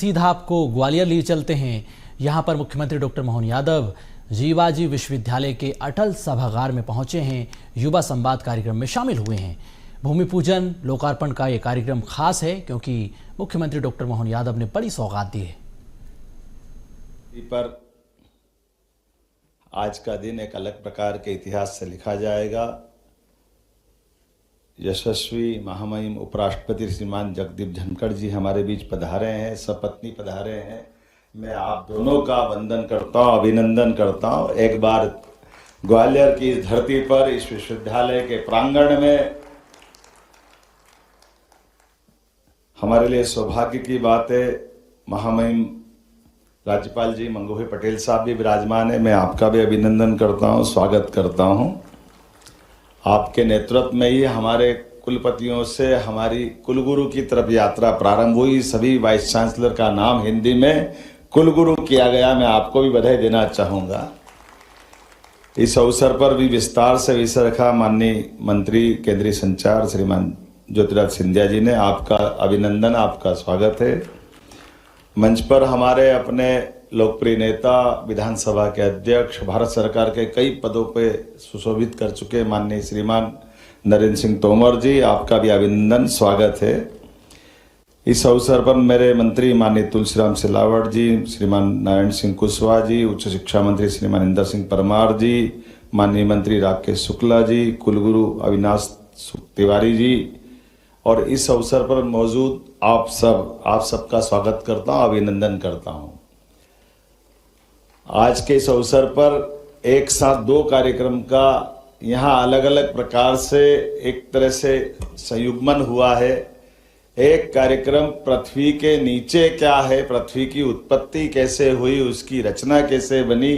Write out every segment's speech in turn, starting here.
सीधा आपको ग्वालियर लिए चलते हैं। यहाँ पर मुख्यमंत्री डॉक्टर मोहन यादव जीवाजी विश्वविद्यालय के अटल सभागार में पहुंचे हैं। युवा संवाद कार्यक्रम में शामिल हुए हैं। भूमि पूजन लोकार्पण का ये कार्यक्रम खास है क्योंकि मुख्यमंत्री डॉक्टर मोहन यादव ने बड़ी सौगात दी है। पर आज का दिन एक अलग प्रकार के इतिहास से लिखा जाएगा। यशस्वी महामहिम उपराष्ट्रपति श्रीमान जगदीप धनखड़ जी हमारे बीच पधारे हैं, सपत्नी पधारे हैं। मैं आप दोनों का वंदन करता हूँ, अभिनंदन करता हूँ। एक बार ग्वालियर की इस धरती पर इस विश्वविद्यालय के प्रांगण में हमारे लिए सौभाग्य की बात है। महामहिम राज्यपाल जी मंगूभाई पटेल साहब भी विराजमान है। मैं आपका भी अभिनंदन करता हूँ, स्वागत करता हूँ। आपके नेतृत्व में ही हमारे कुलपतियों से हमारी कुलगुरु की तरफ यात्रा प्रारंभ हुई। सभी वाइस चांसलर का नाम हिंदी में कुलगुरु किया गया। मैं आपको भी बधाई देना चाहूँगा। इस अवसर पर भी विस्तार से विषय रखा माननीय मंत्री केंद्रीय संचार श्रीमान ज्योतिरादित्य सिंधिया जी ने। आपका अभिनंदन, आपका स्वागत है। मंच पर हमारे अपने लोकप्रिय नेता, विधानसभा के अध्यक्ष, भारत सरकार के कई पदों पे सुशोभित कर चुके माननीय श्रीमान नरेंद्र सिंह तोमर जी, आपका भी अभिनंदन, स्वागत है। इस अवसर पर मेरे मंत्री माननीय तुलसीराम सिलावट जी, श्रीमान नारायण सिंह कुशवाहा जी, उच्च शिक्षा मंत्री श्रीमान इंदर सिंह परमार जी, माननीय मंत्री राकेश शुक्ला जी, कुलगुरु अविनाश तिवारी जी और इस अवसर पर मौजूद आप सबका स्वागत करता हूँ, अभिनंदन करता हूँ। आज के इस अवसर पर एक साथ दो कार्यक्रम का यहाँ अलग अलग प्रकार से एक तरह से संयुग्मन हुआ है। एक कार्यक्रम पृथ्वी के नीचे क्या है, पृथ्वी की उत्पत्ति कैसे हुई, उसकी रचना कैसे बनी,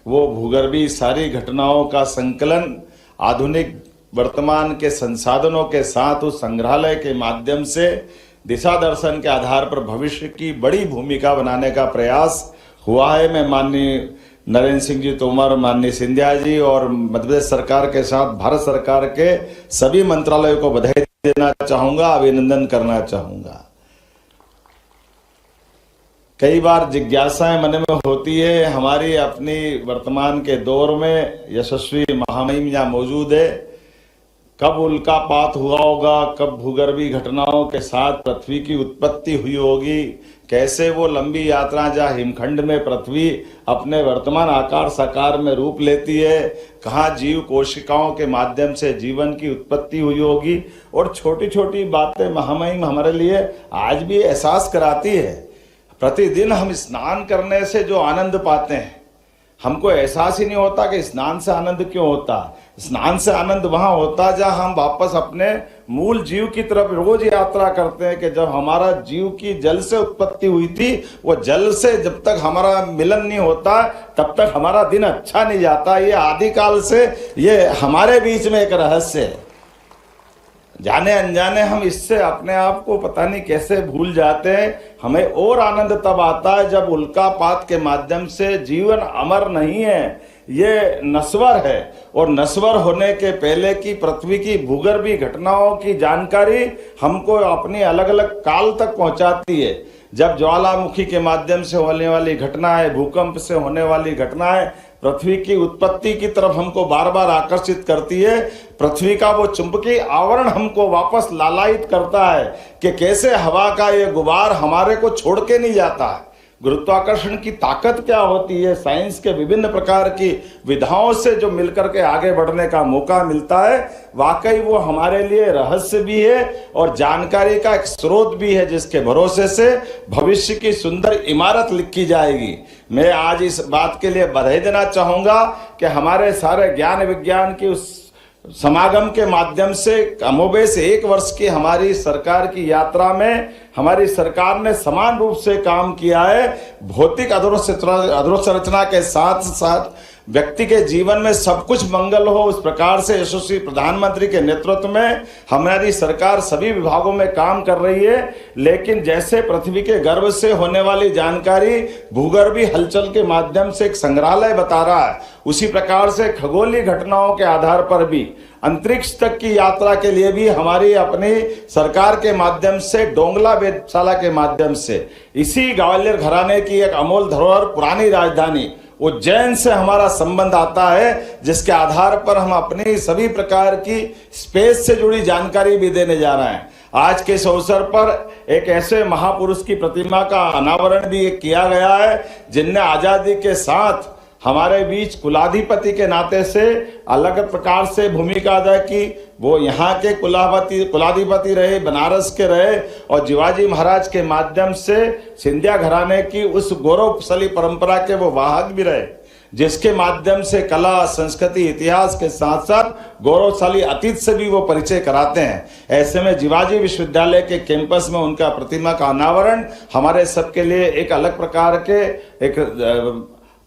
वो भूगर्भीय सारी घटनाओं का संकलन आधुनिक वर्तमान के संसाधनों के साथ उस संग्रहालय के माध्यम से दिशा दर्शन के आधार पर भविष्य की बड़ी भूमिका बनाने का प्रयास हुआ है। मैं माननीय नरेंद्र सिंह जी तोमर, माननीय सिंधिया जी और मध्य प्रदेश सरकार के साथ भारत सरकार के सभी मंत्रालयों को बधाई देना चाहूंगा, अभिनंदन करना चाहूंगा। कई बार जिज्ञासाएं मन में होती है। हमारी अपनी वर्तमान के दौर में यशस्वी महामहिम यहाँ मौजूद है। कब उल्कापात हुआ होगा, कब भूगर्भीय घटनाओं के साथ पृथ्वी की उत्पत्ति हुई होगी, कैसे वो लंबी यात्रा जहाँ हिमखंड में पृथ्वी अपने वर्तमान आकार साकार में रूप लेती है, कहाँ जीव कोशिकाओं के माध्यम से जीवन की उत्पत्ति हुई होगी। और छोटी छोटी बातें महामहिम हमारे लिए आज भी एहसास कराती है। प्रतिदिन हम स्नान करने से जो आनंद पाते हैं, हमको एहसास ही नहीं होता कि स्नान से आनंद क्यों होता। स्नान से आनंद वहां होता जहां हम वापस अपने मूल जीव की तरफ रोज यात्रा करते हैं कि जब हमारा जीव की जल से उत्पत्ति हुई थी, वो जल से जब तक हमारा मिलन नहीं होता तब तक हमारा दिन अच्छा नहीं जाता। ये आदिकाल से ये हमारे बीच में एक रहस्य है। जाने अनजाने हम इससे अपने आप को पता नहीं कैसे भूल जाते हैं। हमें और आनंद तब आता है जब उल्कापात के माध्यम से जीवन अमर नहीं है, ये नश्वर है। और नश्वर होने के पहले की पृथ्वी की भूगर्भीय घटनाओं की जानकारी हमको अपनी अलग अलग काल तक पहुंचाती है। जब ज्वालामुखी के माध्यम से होने वाली घटनाएं, भूकंप से होने वाली घटनाएं पृथ्वी की उत्पत्ति की तरफ हमको बार बार आकर्षित करती है। पृथ्वी का वो चुंबकीय आवरण हमको वापस लालायित करता है कि कैसे हवा का ये गुबार हमारे को छोड़ के नहीं जाता है। गुरुत्वाकर्षण की ताकत क्या होती है, साइंस के विभिन्न प्रकार की विधाओं से जो मिलकर के आगे बढ़ने का मौका मिलता है, वाकई वो हमारे लिए रहस्य भी है और जानकारी का एक स्रोत भी है जिसके भरोसे से भविष्य की सुंदर इमारत लिखी जाएगी। मैं आज इस बात के लिए बधाई देना चाहूंगा कि हमारे सारे ज्ञान विज्ञान की उस समागम के माध्यम से कमोबेश 1 वर्ष की हमारी सरकार की यात्रा में हमारी सरकार ने समान रूप से काम किया है। भौतिक अधोसंरचना के साथ साथ व्यक्ति के जीवन में सब कुछ मंगल हो, उस प्रकार से यशस्वी प्रधानमंत्री के नेतृत्व में हमारी सरकार सभी विभागों में काम कर रही है। लेकिन जैसे पृथ्वी के गर्भ से होने वाली जानकारी भूगर्भीय हलचल के माध्यम से एक संग्रहालय बता रहा है, उसी प्रकार से खगोलीय घटनाओं के आधार पर भी अंतरिक्ष तक की यात्रा के लिए भी हमारी अपनी सरकार के माध्यम से डोंगला वेधशाला के माध्यम से इसी ग्वालियर घराने की एक अमोल धरोहर पुरानी राजधानी उज्जैन से हमारा संबंध आता है, जिसके आधार पर हम अपनी सभी प्रकार की स्पेस से जुड़ी जानकारी भी देने जा रहे हैं। आज के इस अवसर पर एक ऐसे महापुरुष की प्रतिमा का अनावरण भी किया गया है जिनने आजादी के साथ हमारे बीच कुलाधिपति के नाते से अलग प्रकार से भूमिका अदा की। वो यहाँ के कुलाधिपति रहे, बनारस के रहे और शिवाजी महाराज के माध्यम से सिंधिया घराने की उस गौरवशाली परंपरा के वो वाहक भी रहे, जिसके माध्यम से कला, संस्कृति, इतिहास के साथ साथ गौरवशाली अतीत से भी वो परिचय कराते हैं। ऐसे में शिवाजी विश्वविद्यालय के कैंपस में उनका प्रतिमा का अनावरण हमारे सबके लिए एक अलग प्रकार के एक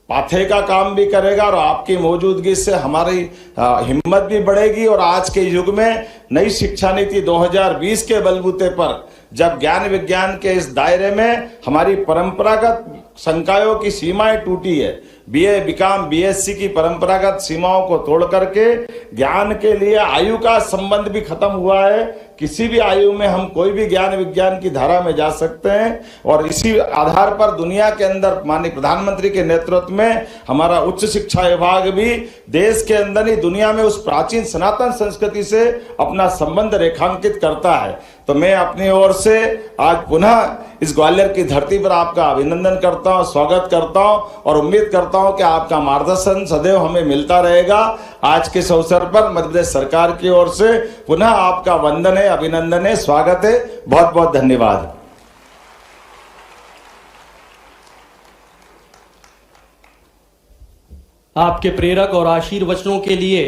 पाथे का काम भी करेगा और आपकी मौजूदगी से हमारी हिम्मत भी बढ़ेगी। और आज के युग में नई शिक्षा नीति 2020 के बलबूते पर जब ज्ञान विज्ञान के इस दायरे में हमारी परंपरागत संकायों की सीमाएं टूटी है, बीए, बीकॉम, बीएससी की परंपरागत सीमाओं को तोड़ करके ज्ञान के लिए आयु का संबंध भी खत्म हुआ है। किसी भी आयु में हम कोई भी ज्ञान विज्ञान की धारा में जा सकते हैं और इसी आधार पर दुनिया के अंदर माननीय प्रधानमंत्री के नेतृत्व में हमारा उच्च शिक्षा विभाग भी देश के अंदर ही दुनिया में उस प्राचीन सनातन संस्कृति से अपना संबंध रेखांकित करता है। तो मैं अपनी ओर से आज पुनः इस ग्वालियर की धरती पर आपका अभिनंदन करता हूं, स्वागत करता हूं और उम्मीद करता हूं कि आपका मार्गदर्शन सदैव हमें मिलता रहेगा। आज के इस अवसर पर मध्य प्रदेश सरकार की ओर से पुनः आपका वंदन है, अभिनंदन है, स्वागत है। बहुत बहुत धन्यवाद। आपके प्रेरक और आशीर्वचनों के लिए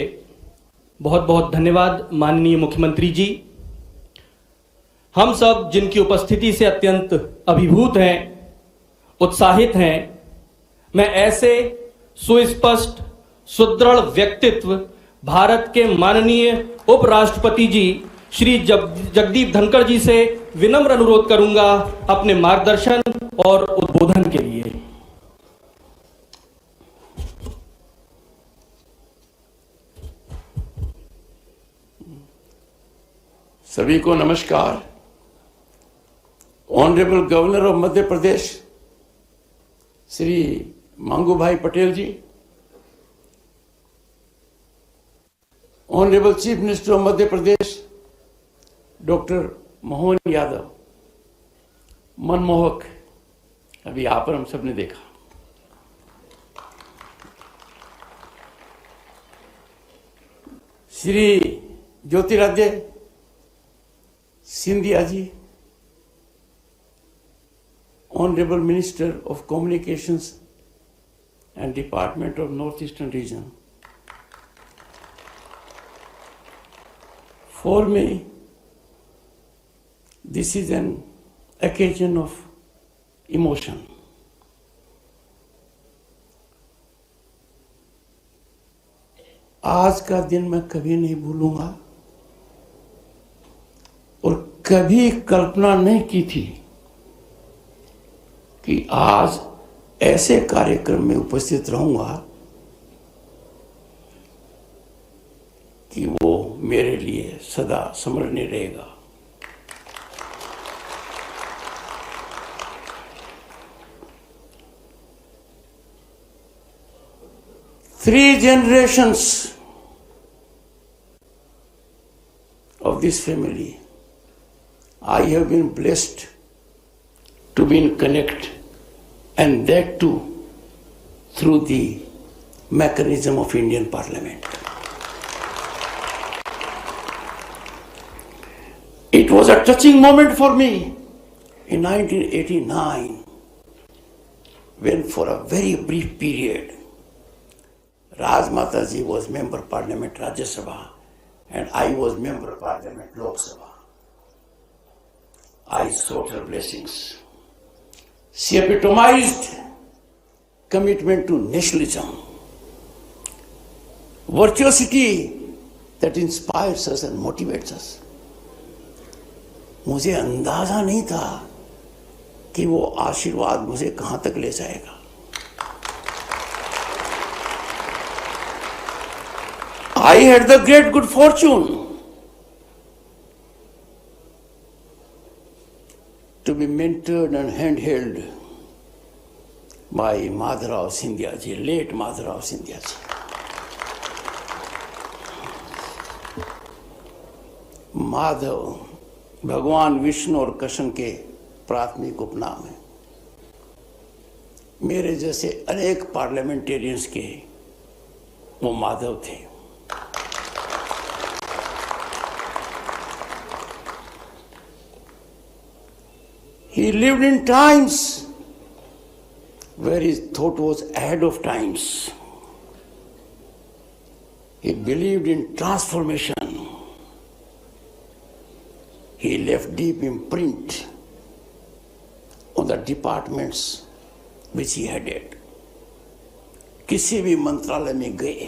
बहुत बहुत धन्यवाद माननीय मुख्यमंत्री जी। हम सब जिनकी उपस्थिति से अत्यंत अभिभूत हैं, उत्साहित हैं, मैं ऐसे सुस्पष्ट, सुदृढ़ व्यक्तित्व भारत के माननीय उपराष्ट्रपति जी श्री जगदीप धनखड़ जी से विनम्र अनुरोध करूंगा अपने मार्गदर्शन और उद्बोधन के लिए। सभी को नमस्कार। Honourable governor of Madhya Pradesh Shri Mangu Bhai Patel ji, honourable chief minister of Madhya Pradesh doctor Mohan Yadav, मनमोहक अभी यहाँ पर हम सब ने देखा। Shri Jyotiraditya Scindia ji, Honorable Minister of Communications and Department of Northeastern Region. For me, this is an occasion of emotion. आज का दिन मैं कभी नहीं भूलूंगा और कभी कल्पना नहीं की थी कि आज ऐसे कार्यक्रम में उपस्थित रहूंगा कि वो मेरे लिए सदा स्मरणीय रहेगा। Three generations of this family, I have been blessed to be in connect, and that too through the mechanism of Indian Parliament. It was a touching moment for me in 1989 when for a very brief period Rajmata ji was member Parliament Rajya Sabha and I was member Parliament Lok Sabha. I sought her blessings. She epitomized commitment to nationalism, virtuosity that inspires us and motivates us. मुझे अंदाजा नहीं था कि वो आशीर्वाद मुझे कहां तक ले जाएगा। I had the great good fortune to be mentored and handheld by Madhavrao Scindia ji, late Madhavrao Scindia ji. Madhav भगवान विष्णु और कृष्ण के प्राथमिक उपनाम है। मेरे जैसे अनेक पार्लियामेंटेरियंस के वो माधव थे। He lived in times where his thought was ahead of times. He believed in transformation. He left deep imprint on the departments which he headed. किसी भी मंत्रालय में गए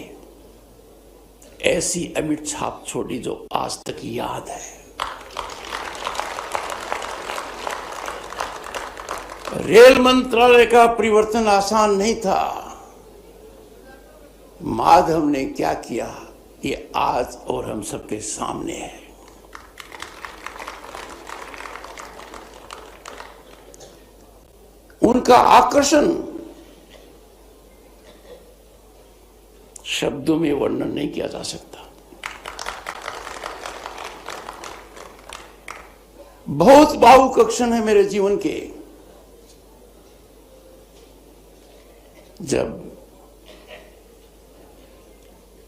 ऐसी अमिट छाप छोड़ी जो आज तक याद है। रेल मंत्रालय का परिवर्तन आसान नहीं था। माधव ने क्या किया ये आज और हम सबके सामने है। उनका आकर्षण शब्दों में वर्णन नहीं किया जा सकता। बहुत भावुक क्षण है मेरे जीवन के, जब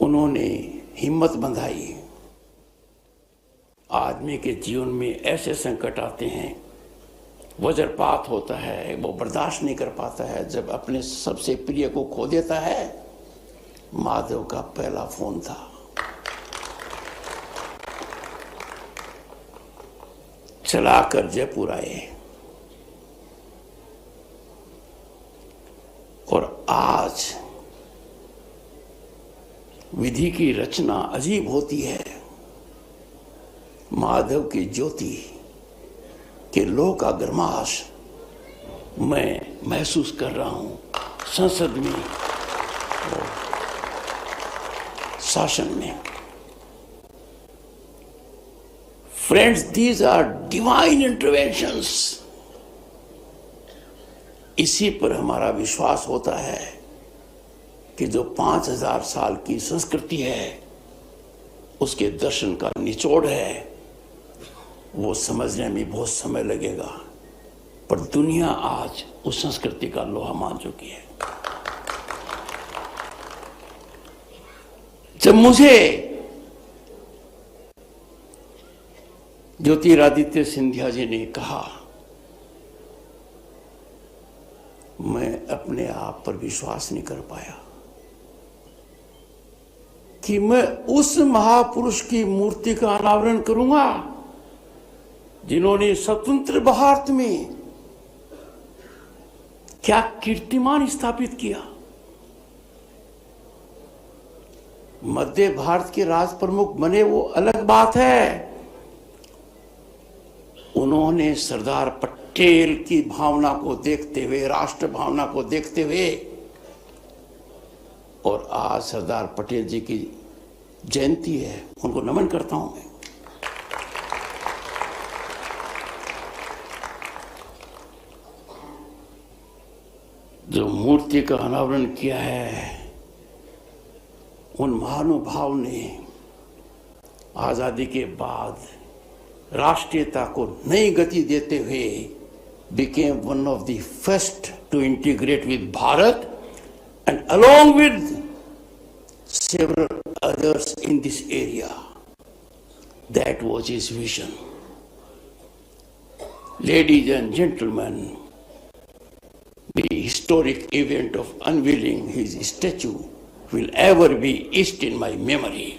उन्होंने हिम्मत बंधाई। आदमी के जीवन में ऐसे संकट आते हैं, वज्रपात होता है, वो बर्दाश्त नहीं कर पाता है, जब अपने सबसे प्रिय को खो देता है। माधव का पहला फोन था। चलाकर जयपुर आए और आज विधि की रचना अजीब होती है। माधव की ज्योति के लोह का गर्माश मैं महसूस कर रहा हूं संसद में, शासन में। Friends, these are divine interventions. इसी पर हमारा विश्वास होता है कि जो 5000 साल की संस्कृति है उसके दर्शन का निचोड़ है, वो समझने में बहुत समय लगेगा, पर दुनिया आज उस संस्कृति का लोहा मान चुकी है। जब मुझे ज्योतिरादित्य सिंधिया जी ने कहा, मैं अपने आप पर विश्वास नहीं कर पाया कि मैं उस महापुरुष की मूर्ति का अनावरण करूंगा जिन्होंने स्वतंत्र भारत में क्या कीर्तिमान स्थापित किया। मध्य भारत के राज प्रमुख बने वो अलग बात है, उन्होंने सरदार पटेल की भावना को देखते हुए, राष्ट्र भावना को देखते हुए, और आज सरदार पटेल जी की जयंती है, उनको नमन करता हूं मैं। जो मूर्ति का अनावरण किया है, उन महानुभाव ने आजादी के बाद राष्ट्रीयता को नई गति देते हुए became one of the first to integrate with Bharat, and along with several others in this area. That was his vision. Ladies and gentlemen, the historic event of unveiling his statue will ever be etched in my memory.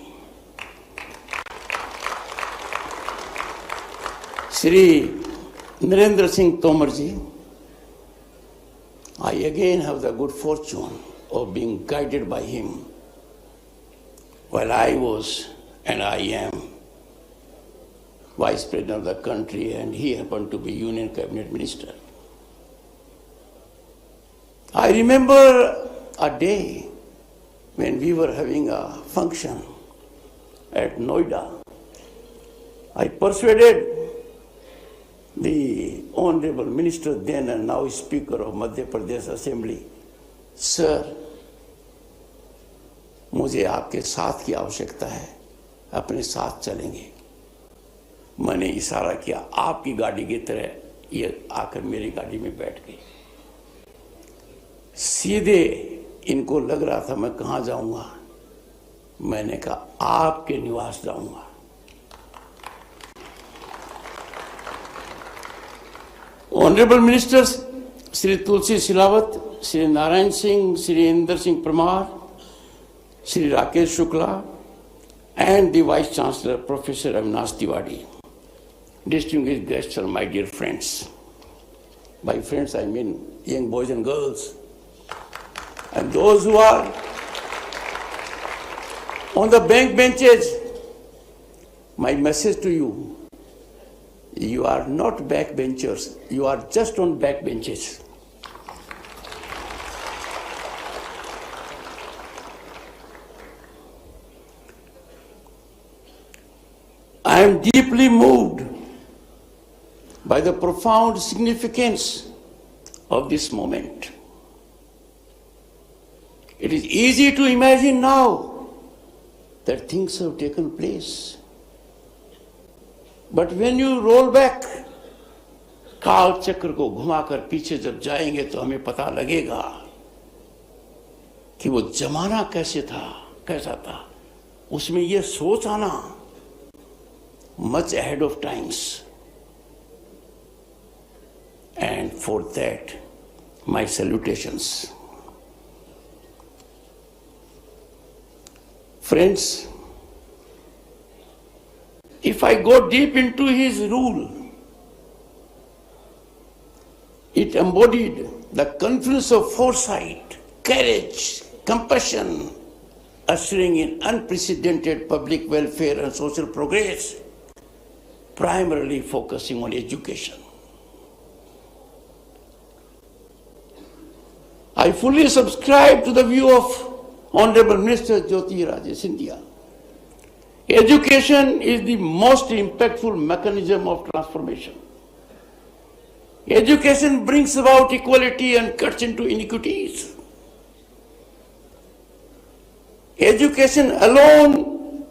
Shri Narendra Singh Tomar ji, I again have the good fortune of being guided by him while I was and I am Vice President of the country and he happened to be Union Cabinet Minister. I remember a day when we were having a function at Noida, I persuaded the Honorable Minister then and now Speaker of Madhya Pradesh Assembly, Sir, मुझे आपके साथ की आवश्यकता है, अपने साथ चलेंगे। मैंने इशारा किया आपकी गाड़ी की तरह, ये आकर मेरी गाड़ी में बैठ गई। सीधे इनको लग रहा था मैं कहाँ जाऊंगा, मैंने कहा आपके निवास जाऊंगा। Honourable ministers Shri Tulsi Silawat, Shri Narayan Singh, Shri Inder Singh Parmar, Shri Rakesh Shukla, and the Vice Chancellor, Professor Avinash Tiwari. Distinguished guests are my dear friends. By friends, I mean young boys and girls. And those who are on the bank benches, my message to you, you are not backbenchers, you are just on backbenches. I am deeply moved by the profound significance of this moment. It is easy to imagine now that things have taken place. But when you roll back, काल चक्र को घुमाकर पीछे जब जाएंगे तो हमें पता लगेगा कि वो जमाना कैसा था, उसमें ये सोच आना much ahead of times. And for that, my salutations. Friends, if I go deep into his rule, it embodied the confluence of foresight, courage, compassion, ushering in unprecedented public welfare and social progress, primarily focusing on education. I fully subscribe to the view of Honorable Minister Jyotiradittya Scindia. Education is the most impactful mechanism of transformation. Education brings about equality and cuts into inequities. Education alone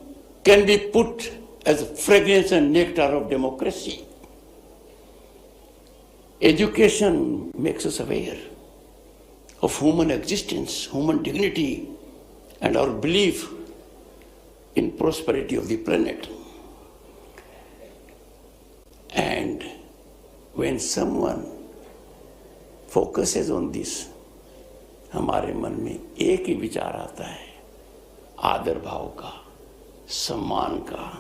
can be put as fragrance and nectar of democracy. Education makes us aware of human existence, human dignity, and our belief in prosperity of the planet. And when someone focuses on this, हमारे मन में एक ही विचार आता है, आदर भाव का, सम्मान का।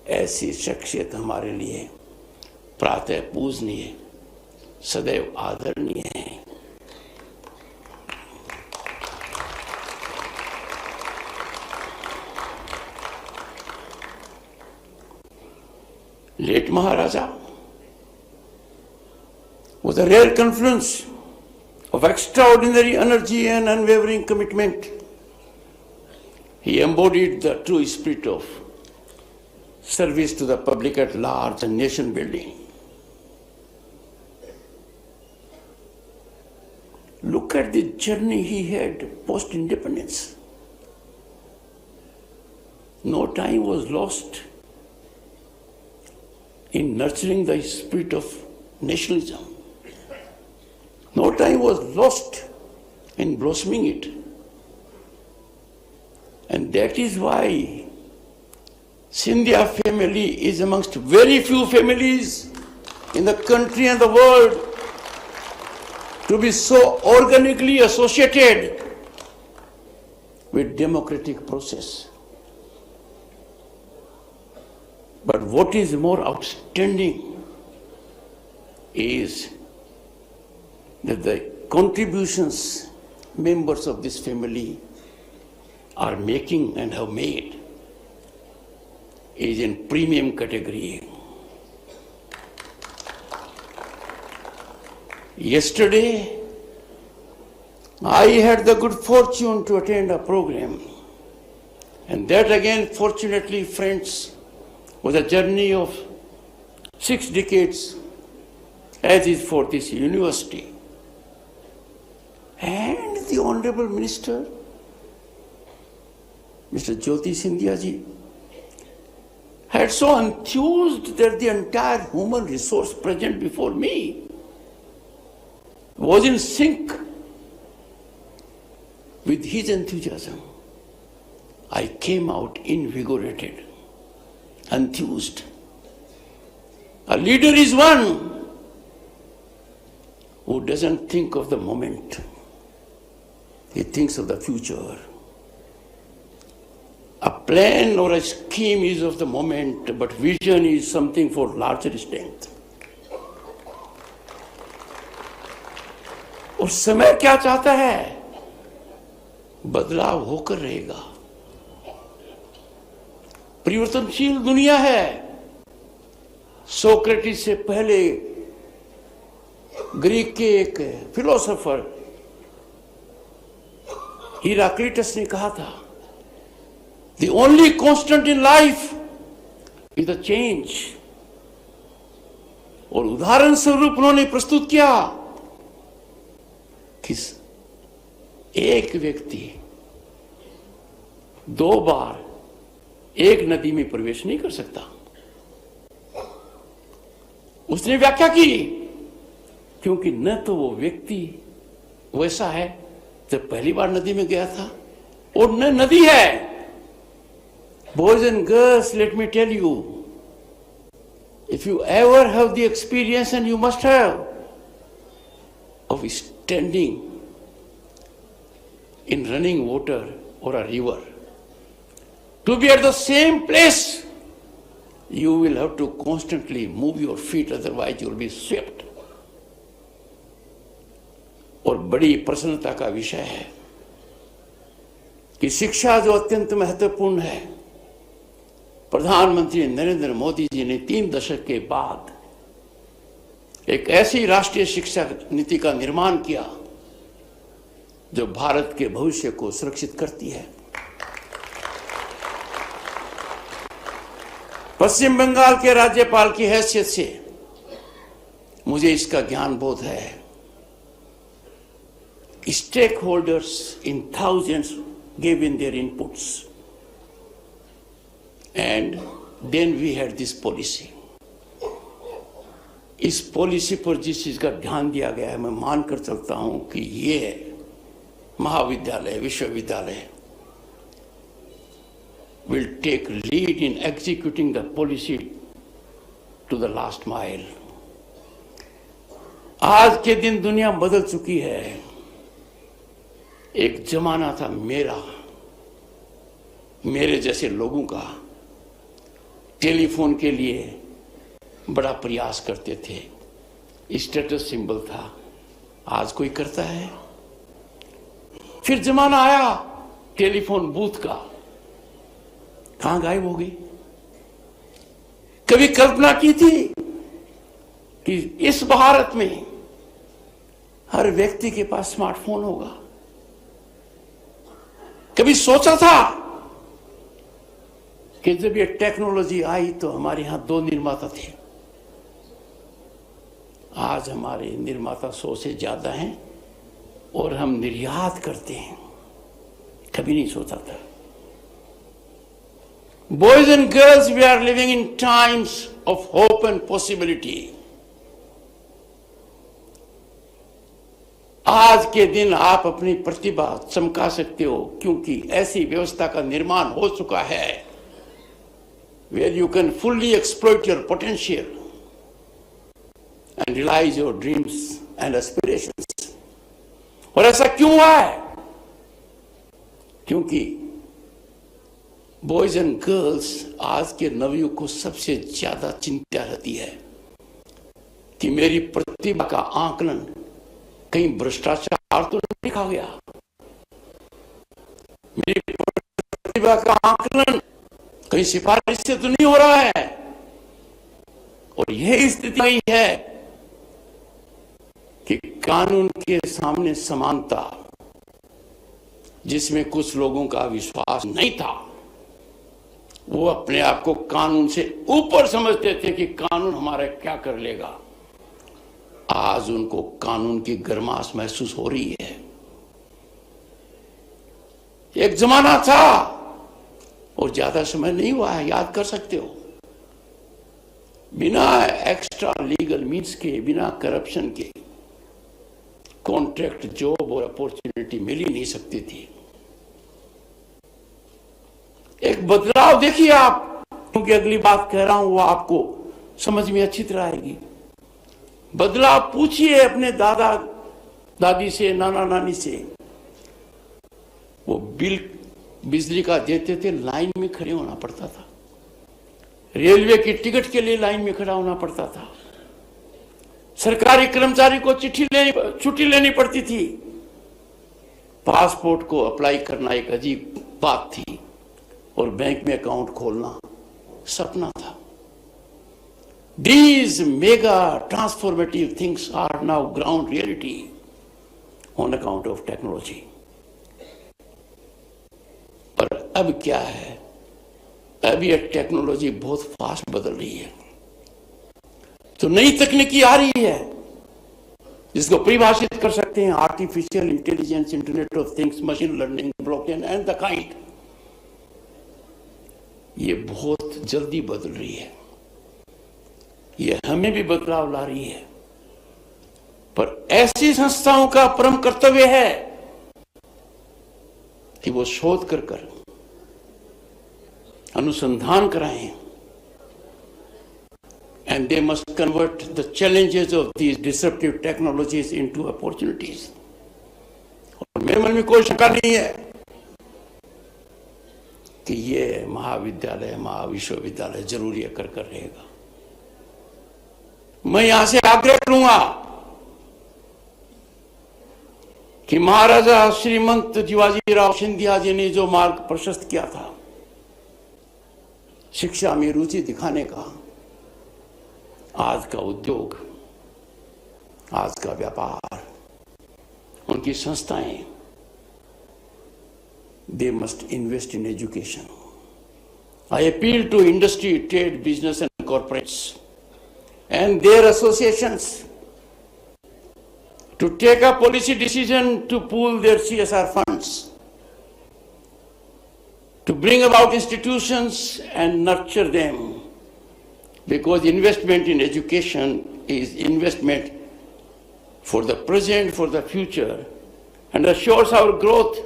ऐसी शख्सियत हमारे लिए प्रातः पूजनीय, सदैव आदरणीय है। Late Maharaja was a rare confluence of extraordinary energy and unwavering commitment. He embodied the true spirit of service to the public at large and nation building. Look at the journey he had post-independence. No time was lost in nurturing the spirit of nationalism. No time was lost in blossoming it. And that is why Scindia family is amongst very few families in the country and the world to be so organically associated with democratic process. But what is more outstanding is that the contributions members of this family are making and have made is in premium category. Yesterday, I had the good fortune to attend a program And that again, fortunately, friends, was a journey of 6 decades, as is for this university. And the Honorable Minister, Mr. Jyoti Scindia ji, had so enthused that the entire human resource present before me was in sync with his enthusiasm. I came out invigorated, enthused. A leader is one who doesn't think of the moment. He thinks of the future. A plan or a scheme is of the moment, but vision is something for larger strength. और समय क्या चाहता है? बदलाव होकर रहेगा। परिवर्तनशील दुनिया है। सोक्रेटिस से पहले ग्रीक के एक फिलोसोफर हिराक्लिटस ने कहा था, The only constant in life is the change. और उदाहरण स्वरूप उन्होंने प्रस्तुत किया कि एक व्यक्ति 2 बार एक नदी में प्रवेश नहीं कर सकता। उसने व्याख्या की, क्योंकि न तो वो व्यक्ति वैसा है जब पहली बार नदी में गया था, और न नदी है। Boys and girls, let me tell you, if you ever have the experience, and you must have, of standing in running water or a river, to be at the same place, you will have to constantly move your feet, otherwise you will be swept. और बड़ी प्रसन्नता का विषय है कि शिक्षा जो अत्यंत महत्वपूर्ण है, प्रधानमंत्री नरेंद्र मोदी जी ने 3 दशक के बाद एक ऐसी राष्ट्रीय शिक्षा नीति का निर्माण किया जो भारत के भविष्य को सुरक्षित करती है। पश्चिम बंगाल के राज्यपाल की हैसियत से मुझे इसका ज्ञान बोध है। Stakeholders in thousands gave in their inputs, and then we had this policy. इस पॉलिसी पर जिस चीज का ध्यान दिया गया है, मैं मानकर चलता हूं कि ये महाविद्यालय, विश्वविद्यालय will take lead in executing the policy to the last mile. आज के दिन दुनिया बदल चुकी है। एक जमाना था मेरे जैसे लोगों का टेलीफोन के लिए बड़ा प्रयास करते थे, स्टेटस सिंबल था। आज कोई करता है? फिर जमाना आया टेलीफोन बूथ का, कहां गायब हो गई? कभी कल्पना की थी कि इस भारत में हर व्यक्ति के पास स्मार्टफोन होगा? कभी सोचा था कि जब ये टेक्नोलॉजी आई तो हमारे यहां 2 निर्माता थे, आज हमारे निर्माता 100 से ज्यादा हैं और हम निर्यात करते हैं? कभी नहीं सोचा था। Boys and girls, we are living in times of hope and possibility. आज के दिन आप अपनी प्रतिभा चमका सकते हो, क्योंकि ऐसी व्यवस्था का निर्माण हो चुका है where you can fully exploit your potential and realize your dreams and aspirations. और ऐसा क्यों हुआ है? क्योंकि बॉयज एंड गर्ल्स आज के नवयुग को सबसे ज्यादा चिंता रहती है कि मेरी प्रतिभा का आकलन कहीं भ्रष्टाचार तो नहीं लिखा गया, मेरी प्रतिभा का आकलन कहीं सिफारिश से तो नहीं हो रहा है। और यह स्थिति नहीं है कि कानून के सामने समानता, जिसमें कुछ लोगों का विश्वास नहीं था, वो अपने आप को कानून से ऊपर समझते थे कि कानून हमारा क्या कर लेगा। आज उनको कानून की गर्माश महसूस हो रही है। एक जमाना था, और ज्यादा समय नहीं हुआ है, याद कर सकते हो, बिना एक्स्ट्रा लीगल मीन्स के, बिना करप्शन के कॉन्ट्रैक्ट, जॉब और अपॉर्चुनिटी मिल ही नहीं सकती थी। एक बदलाव देखिए आप, क्योंकि अगली बात कह रहा हूं वो आपको समझ में अच्छी तरह आएगी। बदलाव पूछिए अपने दादा दादी से, नाना नानी से। वो बिल बिजली का देते थे, लाइन में खड़े होना पड़ता था। रेलवे की टिकट के लिए लाइन में खड़ा होना पड़ता था। सरकारी कर्मचारी को छुट्टी लेनी पड़ती थी। पासपोर्ट को अप्लाई करना एक अजीब बात थी, और बैंक में अकाउंट खोलना सपना था। These mega transformative things are now ground reality on account of technology. पर अब क्या है? अब ये टेक्नोलॉजी बहुत फास्ट बदल रही है। तो नई तकनीकी आ रही है, जिसको परिभाषित कर सकते हैं artificial intelligence, internet of things, machine learning, blockchain and the kind. ये बहुत जल्दी बदल रही है, ये हमें भी बदलाव ला रही है। पर ऐसी संस्थाओं का परम कर्तव्य है कि वो शोध कर अनुसंधान कराएं, and they must convert the challenges of these disruptive technologies into opportunities. और मेरे मन में कोई शंका नहीं है कि ये महाविद्यालय, महाविश्वविद्यालय जरूरी कर रहेगा। मैं यहां से आग्रह करूंगा कि महाराजा श्रीमंत जीवाजीराव सिंधिया जी ने जो मार्ग प्रशस्त किया था शिक्षा में रुचि दिखाने का, आज का उद्योग, आज का व्यापार, उनकी संस्थाएं, they must invest in education. I appeal to industry, trade, business and corporates and their associations to take a policy decision to pool their CSR funds, to bring about institutions and nurture them, because investment in education is investment for the present, for the future, and assures our growth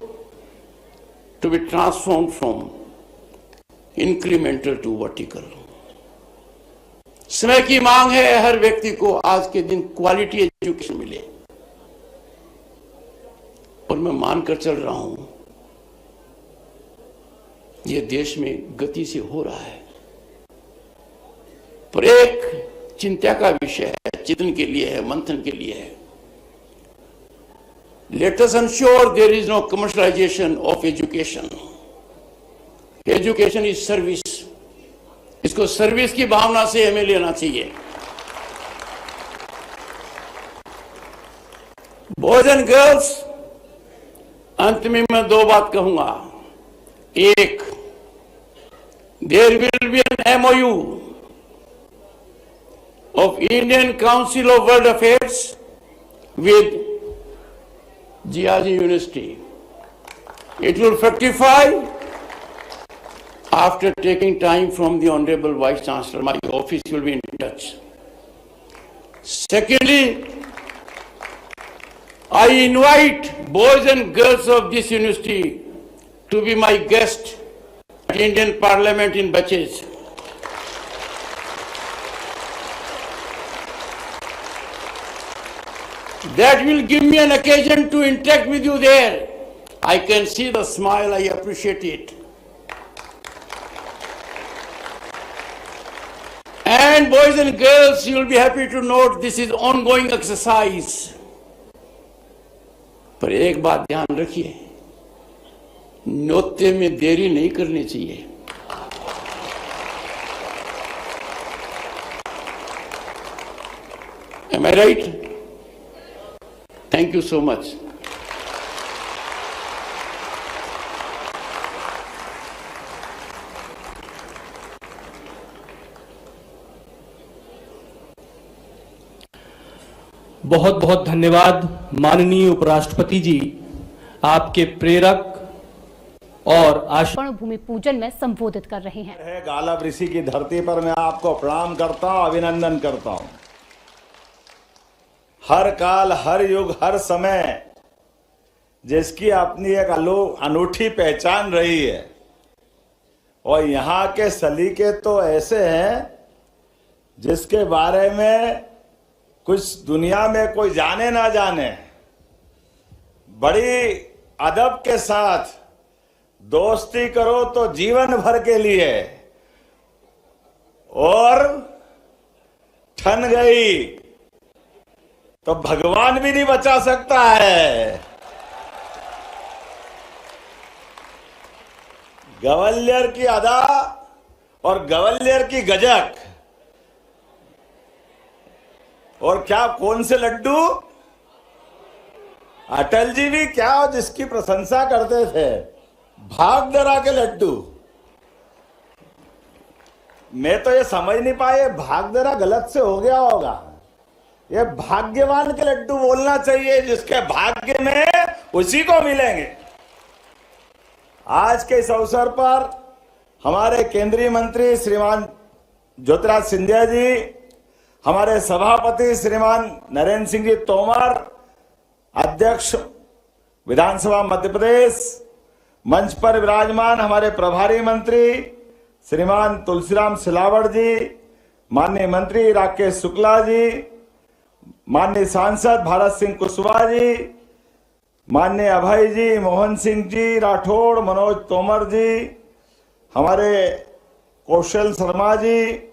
to be transformed from incremental to vertical. समय की मांग है हर व्यक्ति को आज के दिन quality education मिले, और मैं मानकर चल रहा हूं यह देश में गति से हो रहा है। पर एक चिंता का विषय है, चिंतन के लिए है, मंथन के लिए है। Let us ensure there is no commercialization of education. Education is service. इसको सर्विस की भावना से हमें लेना चाहिए। बॉयज एंड गर्ल्स, अंत में मैं दो बात कहूंगा। एक, there will be an MOU of Indian Council of World Affairs with GRG University. It will fructify after taking time from the Honorable Vice Chancellor. My office will be in touch. Secondly, I invite boys and girls of this university to be my guest at Indian Parliament in Bachej. That will give me an occasion to interact with you there. I can see the smile, I appreciate it. And boys and girls, you will be happy to note this is ongoing exercise. पर एक बात ध्यान रखिए, न्योते में देरी नहीं करनी चाहिए। Am I right? Thank you so much. बहुत बहुत धन्यवाद माननीय उपराष्ट्रपति जी, आपके प्रेरक और भूमि पूजन में संबोधित कर रहे हैं। है गालव ऋषि की धरती पर मैं आपको प्रणाम करता हूं, अभिनंदन करता हूं। हर काल, हर युग, हर समय जिसकी अपनी एक अनूठी पहचान रही है, और यहाँ के सलीके तो ऐसे हैं जिसके बारे में कुछ दुनिया में कोई जाने ना जाने। बड़ी अदब के साथ दोस्ती करो तो जीवन भर के लिए, और ठन गई तो भगवान भी नहीं बचा सकता है। गवलियर की अदा और गवलियर की गजक, और क्या कौन से लड्डू, अटल जी भी क्या जिसकी प्रशंसा करते थे, भागदरा के लड्डू। मैं तो ये समझ नहीं पाए, भागदरा गलत से हो गया होगा। ये भाग्यवान के लड्डू बोलना चाहिए, जिसके भाग्य में उसी को मिलेंगे। आज के इस अवसर पर हमारे केंद्रीय मंत्री श्रीमान ज्योतिराज सिंधिया जी, हमारे सभापति श्रीमान नरेंद्र सिंह जी तोमर, अध्यक्ष विधानसभा मध्य प्रदेश, मंच पर विराजमान हमारे प्रभारी मंत्री श्रीमान तुलसीराम सिलावट जी, माननीय मंत्री राकेश शुक्ला जी, माननीय सांसद भारत सिंह कुशवाहा जी, माननीय अभय जी, मोहन सिंह जी राठौड़, मनोज तोमर जी, हमारे कौशल शर्मा जी,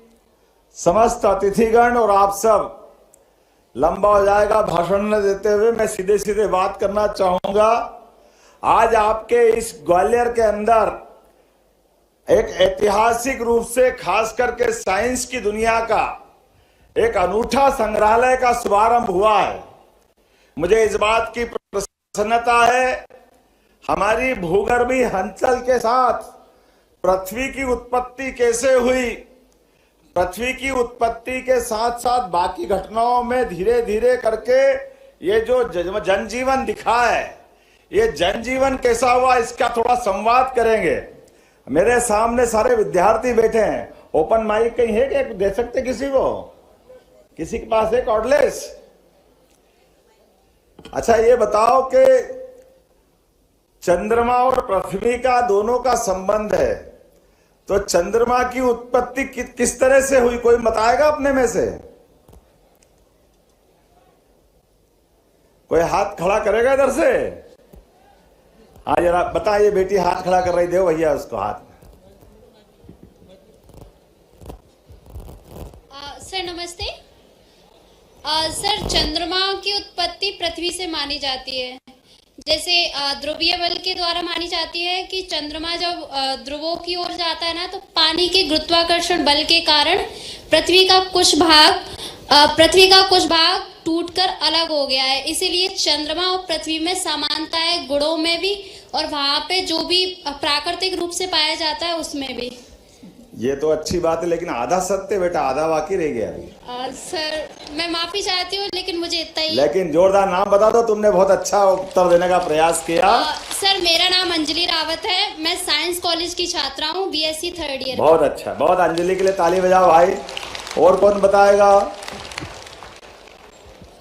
समस्त अतिथिगण और आप सब। लंबा हो जाएगा भाषण न देते हुए, मैं सीधे सीधे बात करना चाहूंगा। आज आपके इस ग्वालियर के अंदर एक ऐतिहासिक रूप से खास करके साइंस की दुनिया का एक अनूठा संग्रहालय का शुभारंभ हुआ है। मुझे इस बात की प्रसन्नता है, हमारी भूगर्भीय हलचल के साथ पृथ्वी की उत्पत्ति कैसे हुई, पृथ्वी की उत्पत्ति के साथ साथ बाकी घटनाओं में धीरे धीरे करके ये जो जनजीवन दिखा है, ये जनजीवन कैसा हुआ, इसका थोड़ा संवाद करेंगे। मेरे सामने सारे विद्यार्थी बैठे हैं। ओपन माइक कहीं है क्या, दे सकते किसी को? किसी के पास है कॉर्डलेस? अच्छा, ये बताओ कि चंद्रमा और पृथ्वी का दोनों का संबंध है, तो चंद्रमा की उत्पत्ति किस तरह से हुई, कोई बताएगा अपने में से? कोई हाथ खड़ा करेगा इधर से? हाँ जरा बताइए, बेटी हाथ खड़ा कर रही, दो भैया उसको हाथ। सर नमस्ते। सर, चंद्रमा की उत्पत्ति पृथ्वी से मानी जाती है। जैसे ध्रुवीय बल के द्वारा मानी जाती है कि चंद्रमा जब ध्रुवों की ओर जाता है ना, तो पानी के गुरुत्वाकर्षण बल के कारण पृथ्वी का कुछ भाग टूटकर अलग हो गया है। इसीलिए चंद्रमा और पृथ्वी में समानता है, गुणों में भी, और वहां पे जो भी प्राकृतिक रूप से पाया जाता है उसमें भी। ये तो अच्छी बात है, लेकिन आधा सत्य बेटा, आधा बाकी रह गया अभी। सर मैं माफी चाहती हूँ, लेकिन मुझे इतना ही। लेकिन जोरदार नाम बता दो, तुमने बहुत अच्छा उत्तर देने का प्रयास किया। सर मेरा नाम अंजलि रावत है, मैं साइंस कॉलेज की छात्रा हूँ, BSc 3rd ईयर। बहुत अच्छा, बहुत। अंजलि के लिए ताली बजाओ भाई। और कौन बताएगा?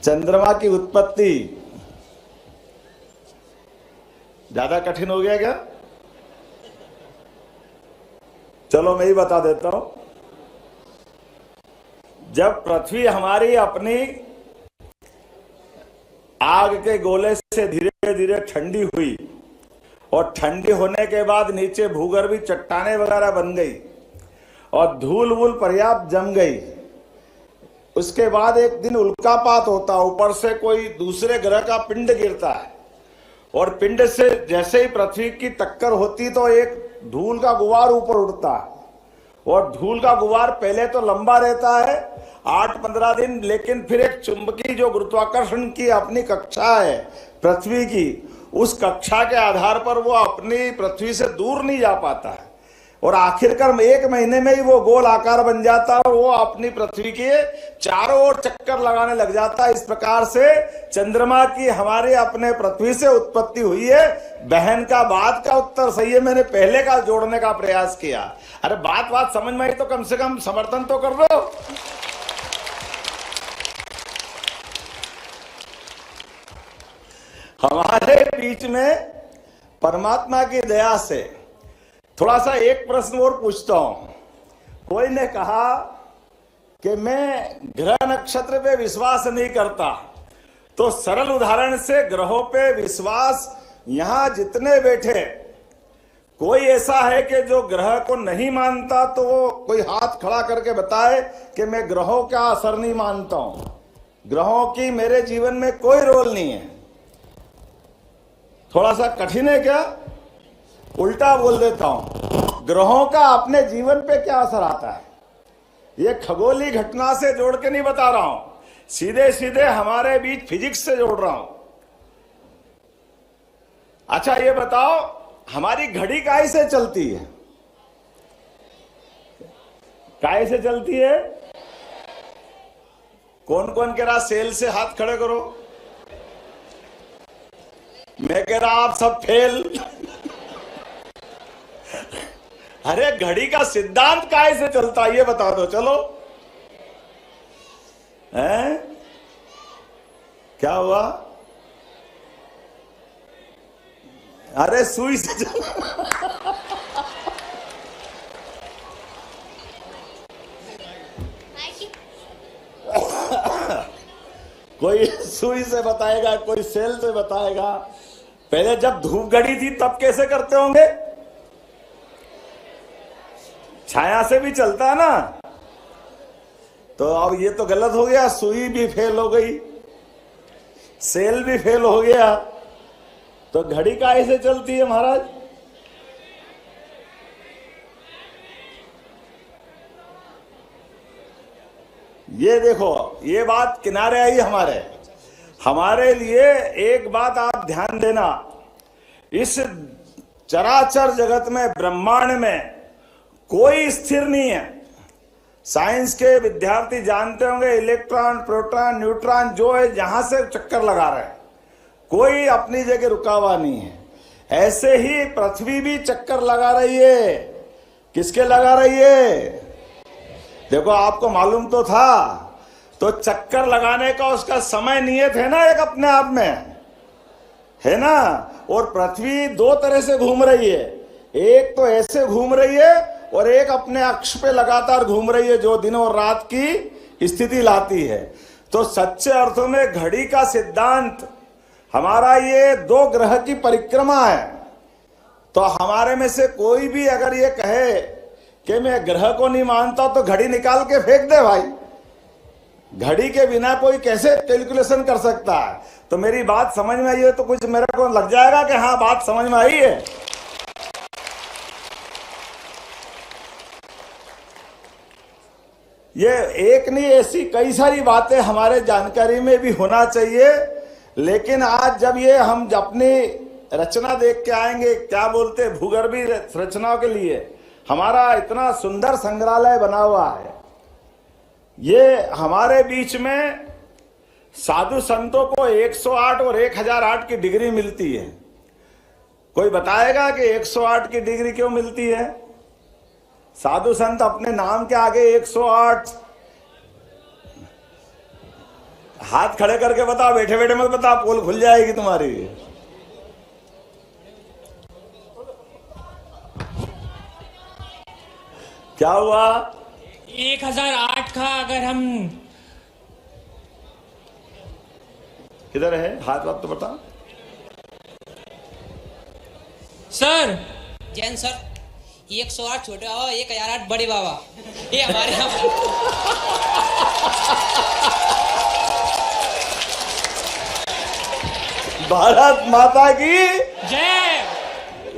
चंद्रमा की उत्पत्ति ज्यादा कठिन हो गया क्या? चलो मैं ही बता देता हूं। जब पृथ्वी हमारी अपनी आग के गोले से धीरे धीरे ठंडी हुई, और ठंडी होने के बाद नीचे भूगर्भीय चट्टानें वगैरह बन गई और धूल वूल पर्याप्त जम गई, उसके बाद एक दिन उल्कापात होता, ऊपर से कोई दूसरे ग्रह का पिंड गिरता है, और पिंड से जैसे ही पृथ्वी की टक्कर होती तो एक धूल का गुबार ऊपर उड़ता है, और धूल का गुबार पहले तो लंबा रहता है 8-15 दिन, लेकिन फिर एक चुंबकीय जो गुरुत्वाकर्षण की अपनी कक्षा है पृथ्वी की, उस कक्षा के आधार पर वो अपनी पृथ्वी से दूर नहीं जा पाता है। और आखिरकार 1 महीने में ही वो गोल आकार बन जाता है और वो अपनी पृथ्वी के चारों ओर चक्कर लगाने लग जाता है। इस प्रकार से चंद्रमा की हमारे अपने पृथ्वी से उत्पत्ति हुई है। बहन का बात का उत्तर सही है, मैंने पहले का जोड़ने का प्रयास किया। अरे बात समझ में आई तो कम से कम समर्थन तो कर दो। हमारे बीच में परमात्मा की दया से थोड़ा सा एक प्रश्न और पूछता हूं। कोई ने कहा कि मैं ग्रह नक्षत्र पे विश्वास नहीं करता, तो सरल उदाहरण से ग्रहों पे विश्वास, यहां जितने बैठे कोई ऐसा है कि जो ग्रह को नहीं मानता, तो वो कोई हाथ खड़ा करके बताए कि मैं ग्रहों का असर नहीं मानता हूं, ग्रहों की मेरे जीवन में कोई रोल नहीं है। थोड़ा सा कठिन है क्या? उल्टा बोल देता हूं, ग्रहों का अपने जीवन पे क्या असर आता है, ये खगोलीय घटना से जोड़ के नहीं बता रहा हूं, सीधे सीधे हमारे बीच फिजिक्स से जोड़ रहा हूं। अच्छा ये बताओ, हमारी घड़ी काहे से चलती है? काहे से चलती है? कौन कौन कह रहा सेल से? हाथ खड़े करो। मैं कह रहा आप सब फेल। अरे घड़ी का सिद्धांत काहे से चलता है ये बता दो। चलो, हैं? क्या हुआ? अरे सुई से कोई सुई से बताएगा, कोई सेल से बताएगा। पहले जब धूप घड़ी थी तब कैसे करते होंगे? छाया से भी चलता है ना। तो अब ये तो गलत हो गया, सुई भी फेल हो गई, सेल भी फेल हो गया, तो घड़ी काहे से चलती है महाराज? ये देखो, ये बात किनारे आई हमारे लिए। एक बात आप ध्यान देना, इस चराचर जगत में, ब्रह्मांड में कोई स्थिर नहीं है। साइंस के विद्यार्थी जानते होंगे, इलेक्ट्रॉन, प्रोटॉन, न्यूट्रॉन जो है जहां से चक्कर लगा रहे हैं, कोई अपनी जगह रुका हुआ नहीं है। ऐसे ही पृथ्वी भी चक्कर लगा रही है। किसके लगा रही है? देखो, आपको मालूम तो था, तो चक्कर लगाने का उसका समय नियत है ना, एक अपने आप में है ना। और पृथ्वी 2 तरह से घूम रही है, एक तो ऐसे घूम रही है और एक अपने अक्ष पे लगातार घूम रही है, जो दिन और रात की स्थिति लाती है। तो सच्चे अर्थों में घड़ी का सिद्धांत हमारा ये 2 ग्रह की परिक्रमा है। तो हमारे में से कोई भी अगर ये कहे कि मैं ग्रह को नहीं मानता, तो घड़ी निकाल के फेंक दे भाई। घड़ी के बिना कोई कैसे कैलकुलेशन कर सकता है? तो मेरी बात समझ में आई है तो कुछ मेरे को लग जाएगा कि हाँ बात समझ में आई है। ये एक नहीं, ऐसी कई सारी बातें हमारे जानकारी में भी होना चाहिए। लेकिन आज जब ये हम अपनी रचना देख के आएंगे, क्या बोलते हैं, भूगर्भीय रचनाओं के लिए हमारा इतना सुंदर संग्रहालय बना हुआ है। ये हमारे बीच में साधु संतों को 108 और 1008 की डिग्री मिलती है। कोई बताएगा कि 108 की डिग्री क्यों मिलती है? साधु संत अपने नाम के आगे 108। हाथ खड़े करके बता, बैठे बैठे मत बता, पोल खुल जाएगी तुम्हारी। क्या हुआ? 1008 का अगर हम, किधर है हाथ? बात तो बता सर। जैन सर, 108 छोटे बाबा, 1008 बड़े बाबा, ये हमारे यहाँ। भारत माता की जय।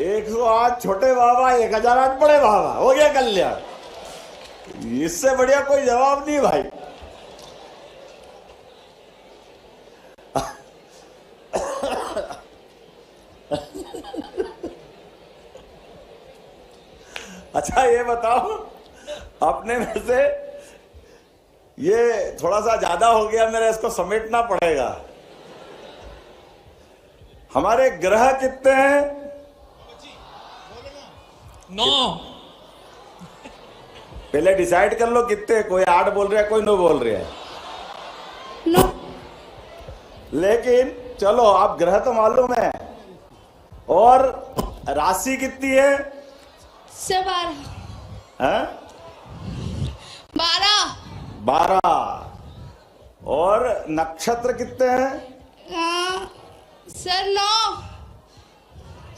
108 छोटे बाबा, 1008 बड़े बाबा, हो गया कल्याण। इससे बढ़िया कोई जवाब नहीं भाई। अच्छा ये बताओ, अपने में से ये थोड़ा सा ज्यादा हो गया मेरा, इसको समेटना पड़ेगा। हमारे ग्रह कितने हैं? 9। पहले डिसाइड कर लो कितने। कोई 8 बोल रहा है, कोई 9 बोल रहा है। लेकिन चलो, आप ग्रह तो मालूम है। और राशि कितनी है? 12। और नक्षत्र कितने हैं? सर 9।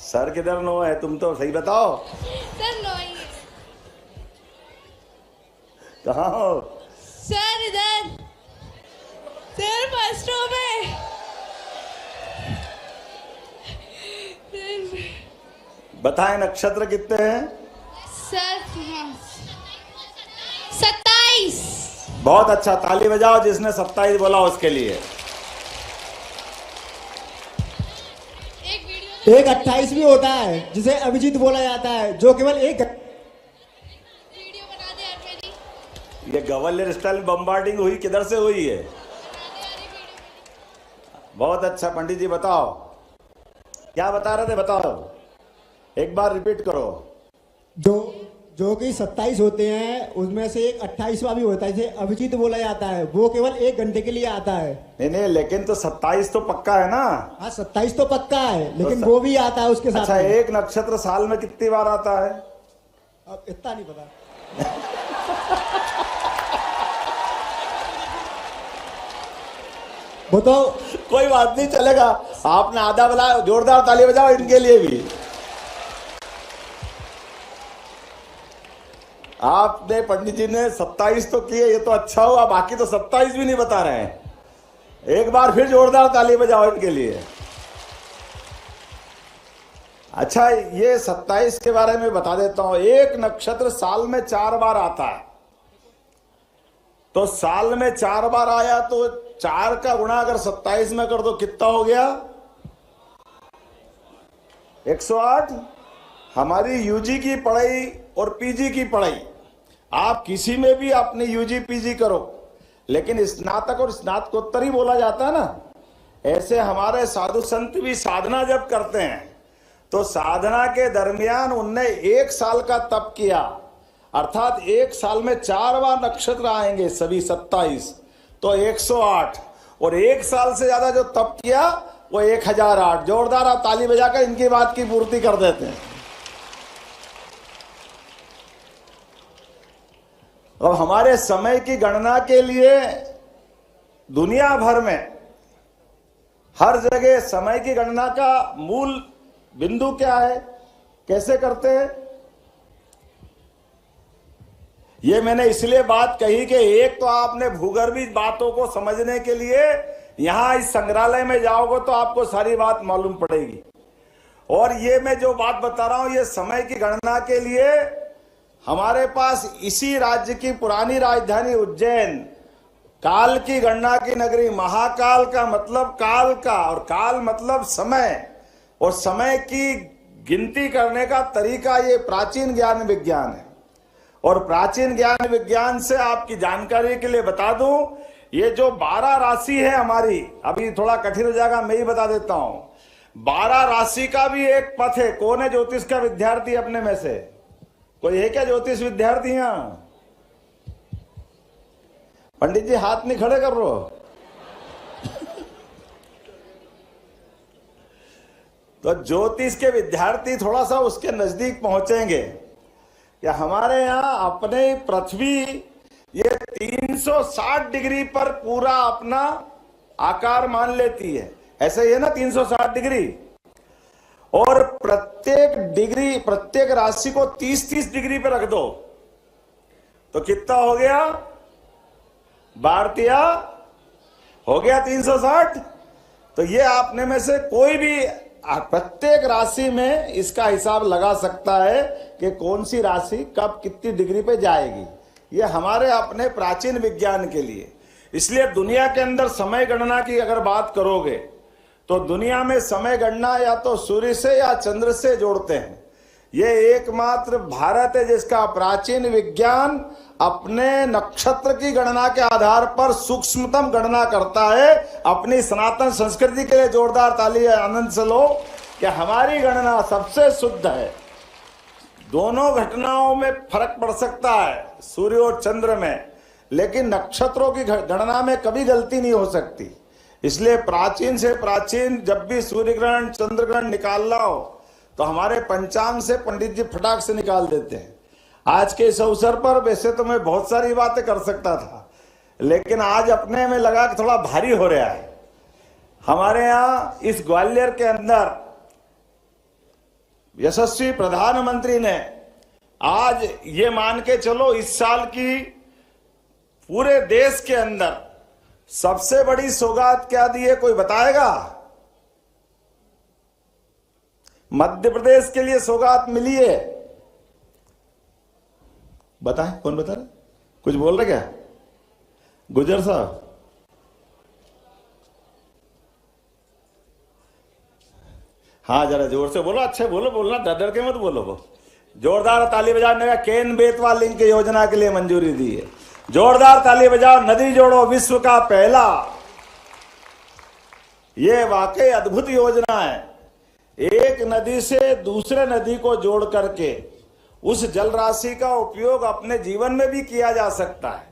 सर किधर 9 है? तुम तो सही बताओ, सर 9 ही है। कहाँ हो? सर इधर, सर फर्स्ट रो में। बताएं नक्षत्र कितने हैं? सर 27। बहुत अच्छा, ताली बजाओ जिसने 27 बोला उसके लिए। एक 28 भी होता है जिसे अभिजीत बोला जाता है, जो केवल एक वीडियो बना दे यार मेरी। ये गवर्नर स्टाइल बम्बार्डिंग हुई, किधर से हुई है? बहुत अच्छा। पंडित जी बताओ, क्या बता रहे थे? बताओ, एक बार रिपीट करो। जो कि 27 होते हैं, उसमें से एक 28वां भी होता है जिसे अभिजीत बोला जाता है, वो केवल 1 घंटे के लिए आता है। नहीं, लेकिन तो 27 तो पक्का है ना? हाँ, 27 तो पक्का है, लेकिन वो भी आता है उसके साथ। अच्छा, एक नक्षत्र साल में कितनी बार आता है? अब इतना नहीं पता। वो तो कोई बात नहीं, चलेगा। आपने आधा बोला, जोरदार ताली बजाओ इनके लिए भी। आपने, पंडित जी ने 27 तो किए, ये तो अच्छा हुआ। बाकी तो 27 भी नहीं बता रहे हैं। एक बार फिर जोरदार ताली बजाओ इनके लिए। अच्छा, ये 27 के बारे में बता देता हूं। एक नक्षत्र साल में 4 बार आता है, तो साल में 4 बार आया तो 4 का गुणा अगर 27 में कर दो, कितना हो गया? 108। हमारी यूजी की पढ़ाई और पीजी की पढ़ाई, आप किसी में भी अपनी यूजी पीजी करो, लेकिन स्नातक और स्नातकोत्तर ही बोला जाता है ना। ऐसे हमारे साधु संत भी साधना जब करते हैं, तो साधना के दरमियान उनने 1 साल का तप किया, अर्थात 1 साल में 4 बार नक्षत्र आएंगे, सभी 27, तो 108। और 1 साल से ज्यादा जो तप किया वो 1008। जोरदार आप ताली बजाकर इनकी बात की पूर्ति कर देते हैं। अब हमारे समय की गणना के लिए दुनिया भर में हर जगह समय की गणना का मूल बिंदु क्या है, कैसे करते हैं? ये मैंने इसलिए बात कही कि एक तो आपने भूगर्भीय बातों को समझने के लिए यहां इस संग्रहालय में जाओगे तो आपको सारी बात मालूम पड़ेगी। और ये मैं जो बात बता रहा हूं, ये समय की गणना के लिए हमारे पास इसी राज्य की पुरानी राजधानी उज्जैन, काल की गणना की नगरी, महाकाल का मतलब काल का, और काल मतलब समय, और समय की गिनती करने का तरीका ये प्राचीन ज्ञान विज्ञान है। और प्राचीन ज्ञान विज्ञान से आपकी जानकारी के लिए बता दूं, ये जो 12 राशि है हमारी, अभी थोड़ा कठिन हो जाएगा, मैं ही बता देता हूं। 12 राशि का भी एक पथ है। कौन है ज्योतिष का विद्यार्थी अपने में से? कोई है क्या ज्योतिष विद्यार्थी यहां? पंडित जी हाथ नहीं खड़े कर रो। तो ज्योतिष के विद्यार्थी थोड़ा सा उसके नजदीक पहुंचेंगे कि हमारे यहां अपने पृथ्वी ये 360 डिग्री पर पूरा अपना आकार मान लेती है। ऐसे ही है ना 360 डिग्री। और प्रत्येक डिग्री, प्रत्येक राशि को 30-30 डिग्री पे रख दो तो कितना हो गया? भारतीय हो गया 360। तो ये आपने में से कोई भी प्रत्येक राशि में इसका हिसाब लगा सकता है कि कौन सी राशि कब कितनी डिग्री पे जाएगी। ये हमारे अपने प्राचीन विज्ञान के लिए। इसलिए दुनिया के अंदर समय गणना की अगर बात करोगे तो दुनिया में समय गणना या तो सूर्य से या चंद्र से जोड़ते हैं, ये एकमात्र भारत है जिसका प्राचीन विज्ञान अपने नक्षत्र की गणना के आधार पर सूक्ष्मतम गणना करता है। अपनी सनातन संस्कृति के लिए जोरदार ताली आनंद से लो कि हमारी गणना सबसे शुद्ध है। दोनों घटनाओं में फर्क पड़ सकता है, सूर्य और चंद्र में, लेकिन नक्षत्रों की गणना में कभी गलती नहीं हो सकती। इसलिए प्राचीन से प्राचीन जब भी सूर्य ग्रहण चंद्र ग्रहण निकालना हो तो हमारे पंचांग से पंडित जी फटाक से निकाल देते हैं। आज के इस अवसर पर वैसे तो मैं बहुत सारी बातें कर सकता था, लेकिन आज अपने में लगा कि थोड़ा भारी हो रहा है। हमारे यहाँ इस ग्वालियर के अंदर यशस्वी प्रधानमंत्री ने आज ये मान के चलो इस साल की पूरे देश के अंदर सबसे बड़ी सौगात क्या दी है, कोई बताएगा? मध्य प्रदेश के लिए सौगात मिली है, बताएं, कौन बता रहे? कुछ बोल रहे क्या? गुजर साहब, हाँ जरा जोर से बोलो, अच्छे बोलो, बोलना डर के मत बोलो। वो जोरदार ताली बजाने का केन बेतवा लिंक योजना के लिए मंजूरी दी है। जोरदार ताली बजाओ। नदी जोड़ो विश्व का पहला, ये वाकई अद्भुत योजना है। एक नदी से दूसरे नदी को जोड़ करके उस जल राशि का उपयोग अपने जीवन में भी किया जा सकता है।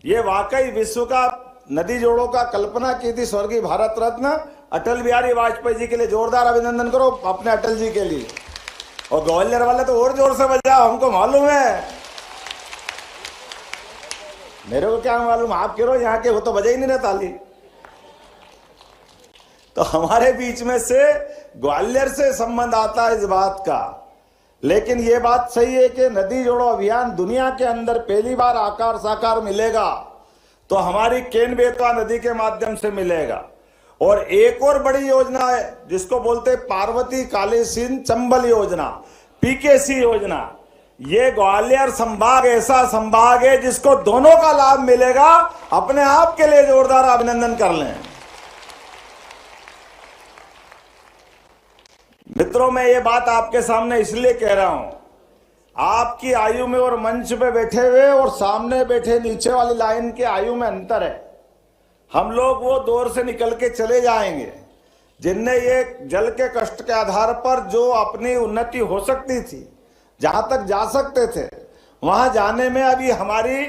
ये वाकई विश्व का नदी जोड़ों का कल्पना की थी स्वर्गीय भारत रत्न अटल बिहारी वाजपेयी जी के लिए। जोरदार अभिनंदन करो अपने अटल जी के लिए। और ग्वालियर वाले तो और जोर से बजाओ, हमको मालूम है। मेरे को क्या मालूम, आप कह रहे हो यहाँ के, वो तो बजा ही नहीं रहे ताली। तो हमारे बीच में से ग्वालियर से संबंध आता है इस बात का। लेकिन ये बात सही है कि नदी जोड़ो अभियान दुनिया के अंदर पहली बार आकार साकार मिलेगा तो हमारी केन बेतवा नदी के माध्यम से मिलेगा। और एक और बड़ी योजना है जिसको बोलते पार्वती काली सिंध चंबल योजना, पीकेसी योजना। ये ग्वालियर संभाग ऐसा संभाग है जिसको दोनों का लाभ मिलेगा। अपने आप के लिए जोरदार अभिनंदन कर लें। मित्रों, मैं ये बात आपके सामने इसलिए कह रहा हूं, आपकी आयु में और मंच पे बैठे हुए और सामने बैठे नीचे वाली लाइन के आयु में अंतर है। हम लोग वो दौर से निकल के चले जाएंगे जिनने ये जल के कष्ट के आधार पर जो अपनी उन्नति हो सकती थी, जहां तक जा सकते थे, वहां जाने में अभी हमारी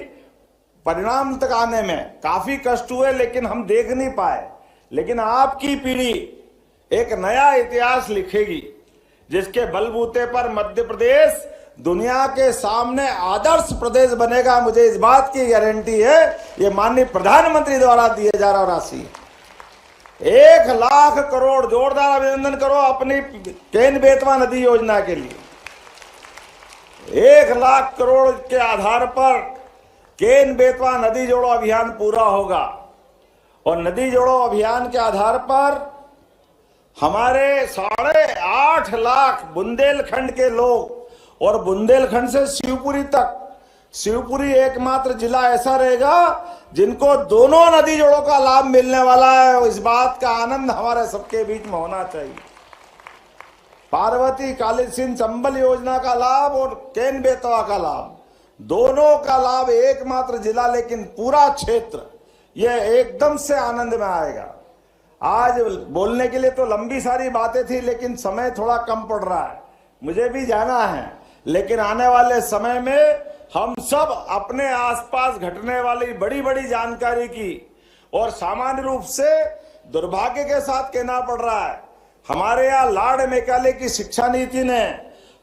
परिणाम तक आने में काफी कष्ट हुए, लेकिन हम देख नहीं पाए। लेकिन आपकी पीढ़ी एक नया इतिहास लिखेगी जिसके बलबूते पर मध्य प्रदेश दुनिया के सामने आदर्श प्रदेश बनेगा। मुझे इस बात की गारंटी है। ये माननीय प्रधानमंत्री द्वारा दिए जा रहा राशि 1 लाख करोड़। जोरदार अभिनंदन करो अपनी केन बेतवा नदी योजना के लिए। 1 लाख करोड़ के आधार पर केन बेतवा नदी जोड़ो अभियान पूरा होगा। और नदी जोड़ो अभियान के आधार पर हमारे 8.5 लाख बुंदेलखंड के लोग, और बुंदेलखंड से शिवपुरी तक, शिवपुरी एकमात्र जिला ऐसा रहेगा जिनको दोनों नदी जोड़ों का लाभ मिलने वाला है। इस बात का आनंद हमारे सबके बीच में होना चाहिए। पार्वती काली सिंध चंबल योजना का लाभ और केन बेतवा का लाभ, दोनों का लाभ एकमात्र जिला, लेकिन पूरा क्षेत्र ये एकदम से आनंद में आएगा। आज बोलने के लिए तो लंबी सारी बातें थी, लेकिन समय थोड़ा कम पड़ रहा है, मुझे भी जाना है। लेकिन आने वाले समय में हम सब अपने आसपास घटने वाली बड़ी बड़ी जानकारी की, और सामान्य रूप से दुर्भाग्य के साथ कहना पड़ रहा है, हमारे यहाँ लॉर्ड मैकाले की शिक्षा नीति ने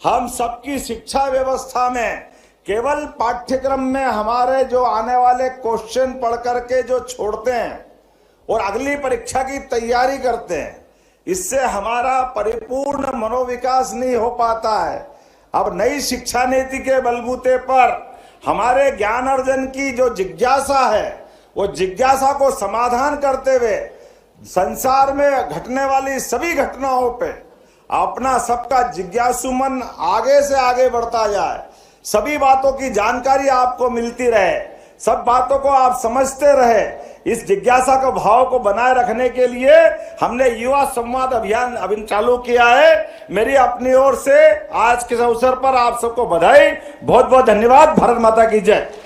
हम सबकी शिक्षा व्यवस्था में केवल पाठ्यक्रम में हमारे जो आने वाले क्वेश्चन पढ़ करके जो छोड़ते हैं और अगली परीक्षा की तैयारी करते हैं, इससे हमारा परिपूर्ण मनोविकास नहीं हो पाता है। अब नई शिक्षा नीति के बलबूते पर हमारे ज्ञान अर्जन की जो जिज्ञासा है, वो जिज्ञासा को समाधान करते हुए संसार में घटने वाली सभी घटनाओं पे अपना सबका जिज्ञासु मन आगे से आगे बढ़ता जाए, सभी बातों की जानकारी आपको मिलती रहे, सब बातों को आप समझते रहे, इस जिज्ञासा के भाव को बनाए रखने के लिए हमने युवा संवाद अभियान अभी चालू किया है। मेरी अपनी ओर से आज के अवसर पर आप सबको बधाई, बहुत बहुत धन्यवाद। भारत माता की जय।